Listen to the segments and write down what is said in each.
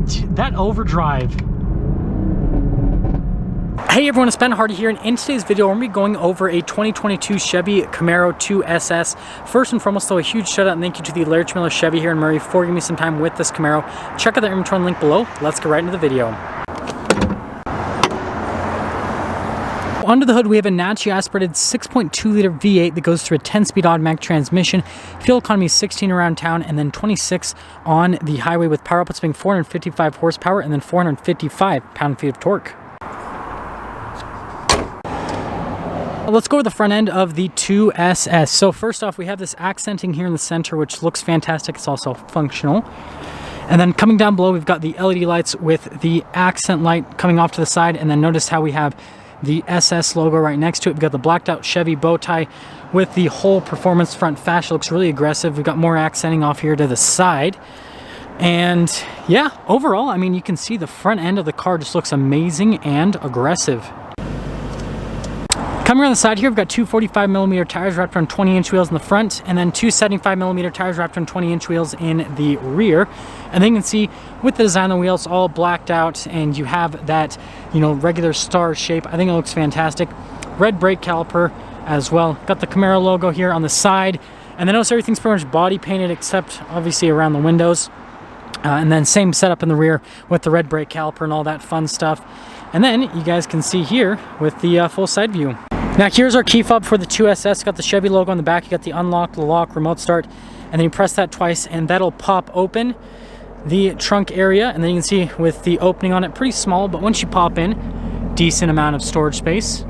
that overdrive. Hey everyone, it's Ben Hardy here, and in today's video we're going to be going over a 2022 Chevy Camaro 2SS. First and foremost though, a huge shout out and thank you to the Larry Miller Chevy here in Murray for giving me some time with this Camaro. Check out the inventory link below. Let's get right into the video. Under the hood, we have a naturally aspirated 6.2 liter V8 that goes through a 10-speed automatic transmission. Fuel economy is 16 around town and then 26 on the highway, with power outputs being 455 horsepower and then 455 pound-feet of torque. Let's go over the front end of the 2SS. So first off, we have this accenting here in the center, which looks fantastic. It's also functional. And then coming down below, we've got the LED lights with the accent light coming off to the side. And then notice how we have the SS logo right next to it. We've got the blacked out Chevy bow tie with the whole performance front fascia. Looks really aggressive. We've got more accenting off here to the side. And yeah, overall, I mean, you can see the front end of the car just looks amazing and aggressive. Coming around the side here, we've got two 45mm tires wrapped around 20-inch wheels in the front, and then two 75mm tires wrapped around 20-inch wheels in the rear. And then you can see with the design of the wheels all blacked out, and you have that, you know, regular star shape. I think it looks fantastic. Red brake caliper as well. Got the Camaro logo here on the side, and then notice everything's pretty much body painted except obviously around the windows. And then same setup in the rear with the red brake caliper and all that fun stuff. And then you guys can see here with the full side view. Now here's our key fob for the 2SS. Got the Chevy logo on the back. You got the unlock, the lock, remote start, and then you press that twice and that'll pop open the trunk area. And then you can see with the opening on it, pretty small, but once you pop in, decent amount of storage space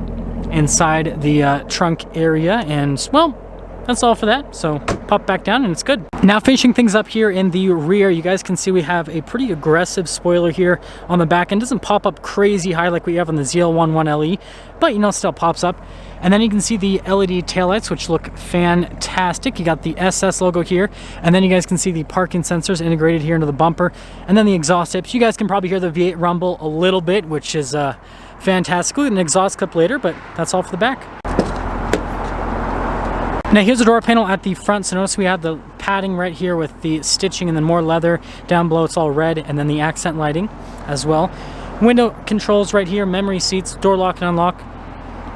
inside the trunk area. And well, that's all for that. So pop back down and it's good. Now finishing things up here in the rear, you guys can see we have a pretty aggressive spoiler here on the back end. Doesn't pop up crazy high like we have on the ZL11LE, but you know, it still pops up. And then you can see the LED taillights, which look fantastic. You got the SS logo here, and then you guys can see the parking sensors integrated here into the bumper, and then the exhaust tips. You guys can probably hear the V8 rumble a little bit, which is fantastic. We'll get an exhaust clip later, but that's all for the back. Now here's the door panel at the front. So notice we have the padding right here with the stitching and then more leather. Down below it's all red, and then the accent lighting as well. Window controls right here, memory seats, door lock and unlock.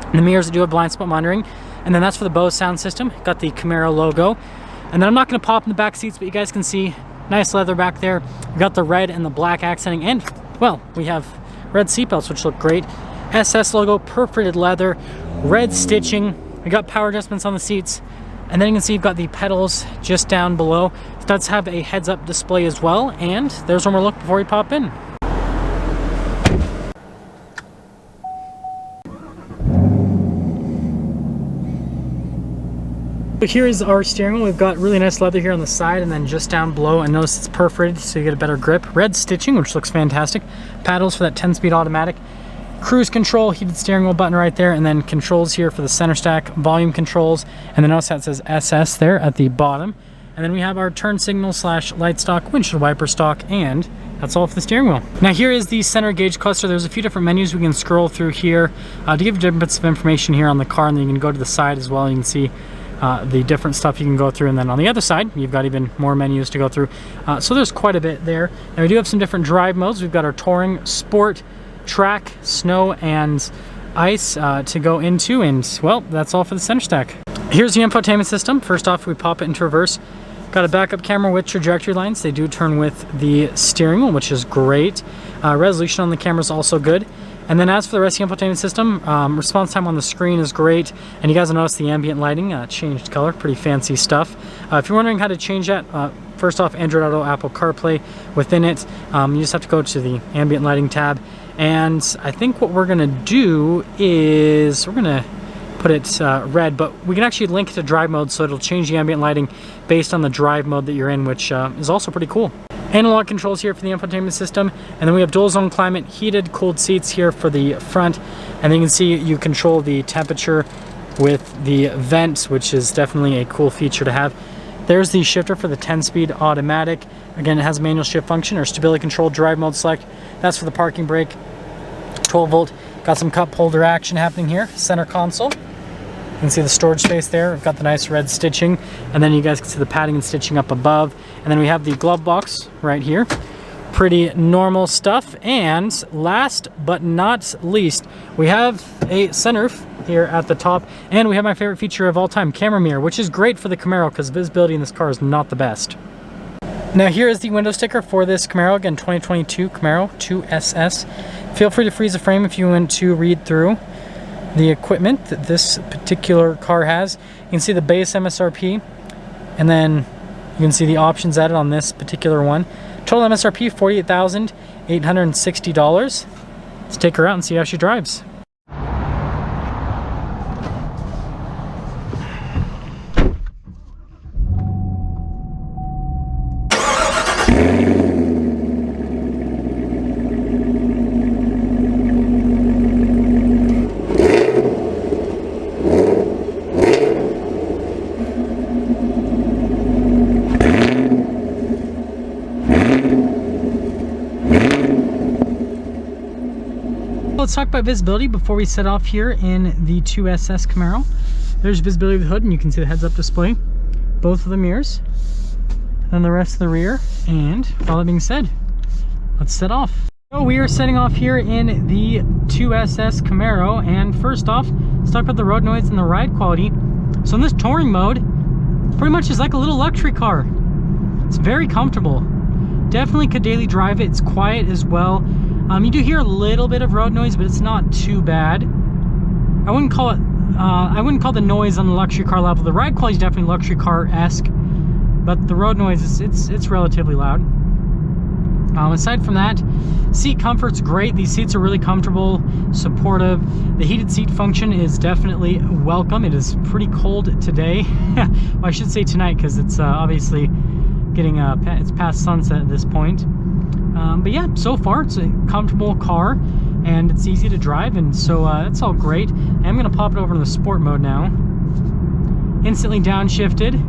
And the mirrors that do have blind spot monitoring. And then that's for the Bose sound system. Got the Camaro logo. And then I'm not going to pop in the back seats, but you guys can see nice leather back there. We got the red and the black accenting, and well, we have red seatbelts, which look great. SS logo, perforated leather, red stitching. We got power adjustments on the seats, and then you can see you've got the pedals just down below. It does have a heads-up display as well, and there's one more look before we pop in. So here is our steering wheel. We've got really nice leather here on the side, and then just down below, and notice it's perforated so you get a better grip. Red stitching, which looks fantastic. Paddles for that 10-speed automatic. Cruise control, heated steering wheel button right there, and then controls here for the center stack, volume controls, and then notice that says SS there at the bottom. And then we have our turn signal / light stock, windshield wiper stock, and that's all for the steering wheel. Now here is the center gauge cluster. There's a few different menus we can scroll through here to give you different bits of information here on the car, and then you can go to the side as well. You can see the different stuff you can go through, and then on the other side you've got even more menus to go through. So there's quite a bit there. Now we do have some different drive modes. We've got our Touring, Sport, Track, Snow, and Ice to go into, and well, that's all for the center stack. Here's the infotainment system. First off, we pop it into reverse. Got a backup camera with trajectory lines. They do turn with the steering wheel, which is great. Resolution on the camera is also good. And then as for the rest of the infotainment system, response time on the screen is great. And you guys will notice the ambient lighting changed color. Pretty fancy stuff. If you're wondering how to change that, first off, Android Auto, Apple CarPlay within it. You just have to go to the ambient lighting tab. And I think what we're going to do is we're going to put it red, but we can actually link it to drive mode, so it'll change the ambient lighting based on the drive mode that you're in, which is also pretty cool. Analog controls here for the infotainment system, and then we have dual zone climate, heated, cooled seats here for the front, and then you can see you control the temperature with the vents, which is definitely a cool feature to have. There's the shifter for the 10-speed automatic. Again, it has a manual shift function or stability control drive mode select. That's for the parking brake. 12 volt. Got some cup holder action happening here. Center console. You can see the storage space there. We've got the nice red stitching, and then you guys can see the padding and stitching up above. And then we have the glove box right here. pretty normal stuff. And last but not least, we have a sunroof here at the top, and we have my favorite feature of all time, camera mirror, which is great for the Camaro because visibility in this car is not the best. Now here is the window sticker for this Camaro, again 2022 Camaro 2SS. Feel free to freeze the frame if you want to read through the equipment that this particular car has. You can see the base MSRP, and then you can see the options added on this particular one. Total MSRP $48,860. Let's take her out and see how she drives. Let's talk about visibility before we set off here in the 2SS Camaro. There's visibility of the hood, and you can see the heads-up display, both of the mirrors, and the rest of the rear. And with all that being said, let's set off. So we are setting off here in the 2SS Camaro, and first off, let's talk about the road noise and the ride quality. So in this touring mode, pretty much is like a little luxury car. It's very comfortable. Definitely could daily drive it. It's quiet as well. You do hear a little bit of road noise, but it's not too bad. I wouldn't call the noise on the luxury car level. The ride quality is definitely luxury car-esque, but the road noise is it's relatively loud. Aside from that, seat comfort's great. These seats are really comfortable, supportive. The heated seat function is definitely welcome. It is pretty cold today. Well, I should say tonight, because it's obviously getting it's past sunset at this point. But yeah, so far it's a comfortable car and it's easy to drive, and so that's all great. I'm gonna pop it over to the sport mode now. Instantly downshifted.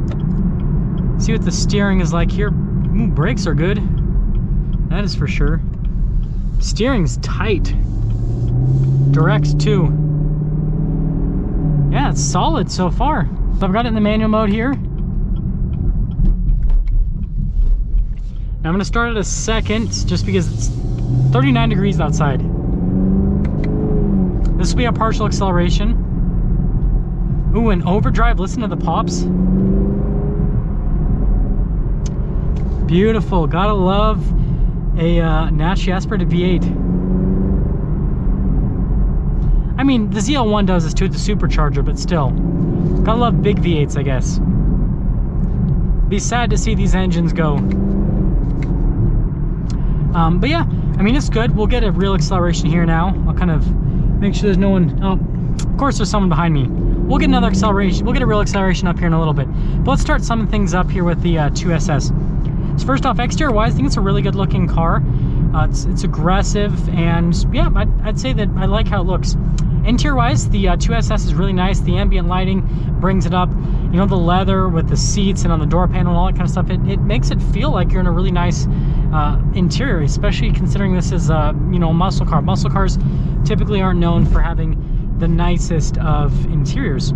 See what the steering is like here. Ooh, brakes are good. That is for sure. Steering's tight. Direct too. Yeah, it's solid so far. So I've got it in the manual mode here. Now I'm going to start at a second, just because it's 39 degrees outside. This will be a partial acceleration. Ooh, an overdrive. Listen to the pops. Beautiful. Gotta love a naturally aspirated V8. I mean, the ZL1 does this too with the supercharger, but still. Gotta love big V8s, I guess. Be sad to see these engines go. But yeah, I mean, it's good. We'll get a real acceleration here now. I'll kind of make sure there's no one. Oh, of course there's someone behind me. We'll get another acceleration. We'll get a real acceleration up here in a little bit. But let's start summing things up here with the 2SS. So first off, exterior wise, I think it's a really good looking car. It's aggressive, and yeah, I'd say that I like how it looks. Interior wise, the 2SS is really nice. The ambient lighting brings it up. You know, the leather with the seats and on the door panel and all that kind of stuff, it makes it feel like you're in a really nice interior, especially considering this is you know, a muscle car. Muscle cars typically aren't known for having the nicest of interiors.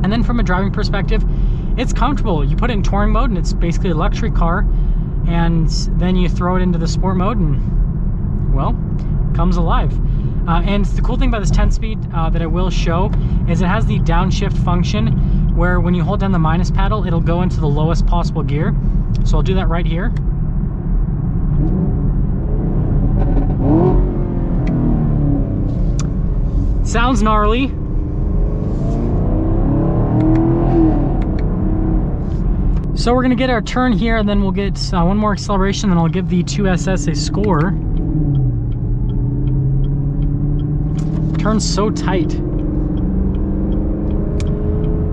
And then from a driving perspective, it's comfortable. You put it in touring mode and it's basically a luxury car, and then you throw it into the sport mode and, well, comes alive. And the cool thing about this 10-speed that I will show is it has the downshift function, where when you hold down the minus paddle, it'll go into the lowest possible gear. So I'll do that right here. Sounds gnarly. So we're gonna get our turn here, and then we'll get one more acceleration, then I'll give the 2SS a score. Turns so tight.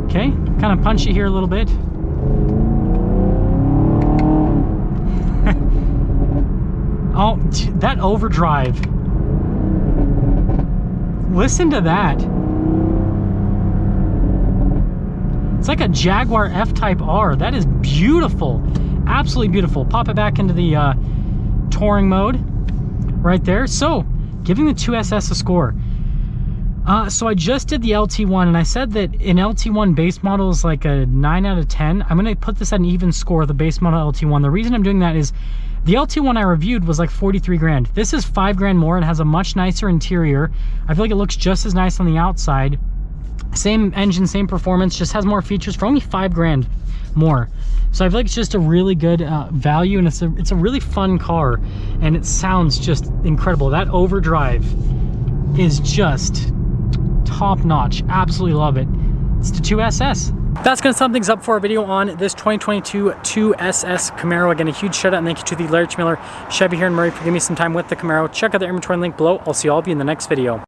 Okay, kind of punchy here a little bit. Oh, that overdrive. Listen to that. It's like a Jaguar F-Type R. That is beautiful. Absolutely beautiful. Pop it back into the touring mode right there. So, giving the 2SS a score. So I just did the LT1, and I said that an LT1 base model is like a 9 out of 10. I'm going to put this at an even score, the base model LT1. The reason I'm doing that is the LT1 I reviewed was like 43 grand. This is 5 grand more and has a much nicer interior. I feel like it looks just as nice on the outside. Same engine, same performance, just has more features for only 5 grand more. So I feel like it's just a really good value, and it's a really fun car, and it sounds just incredible. That overdrive is just top notch. Absolutely love it. It's the 2SS. That's going to sum things up for our video on this 2022 2SS Camaro. Again, a huge shout out and thank you to the Larry Miller Chevy here in Murray for giving me some time with the Camaro. Check out the inventory link below. I'll see all of you in the next video.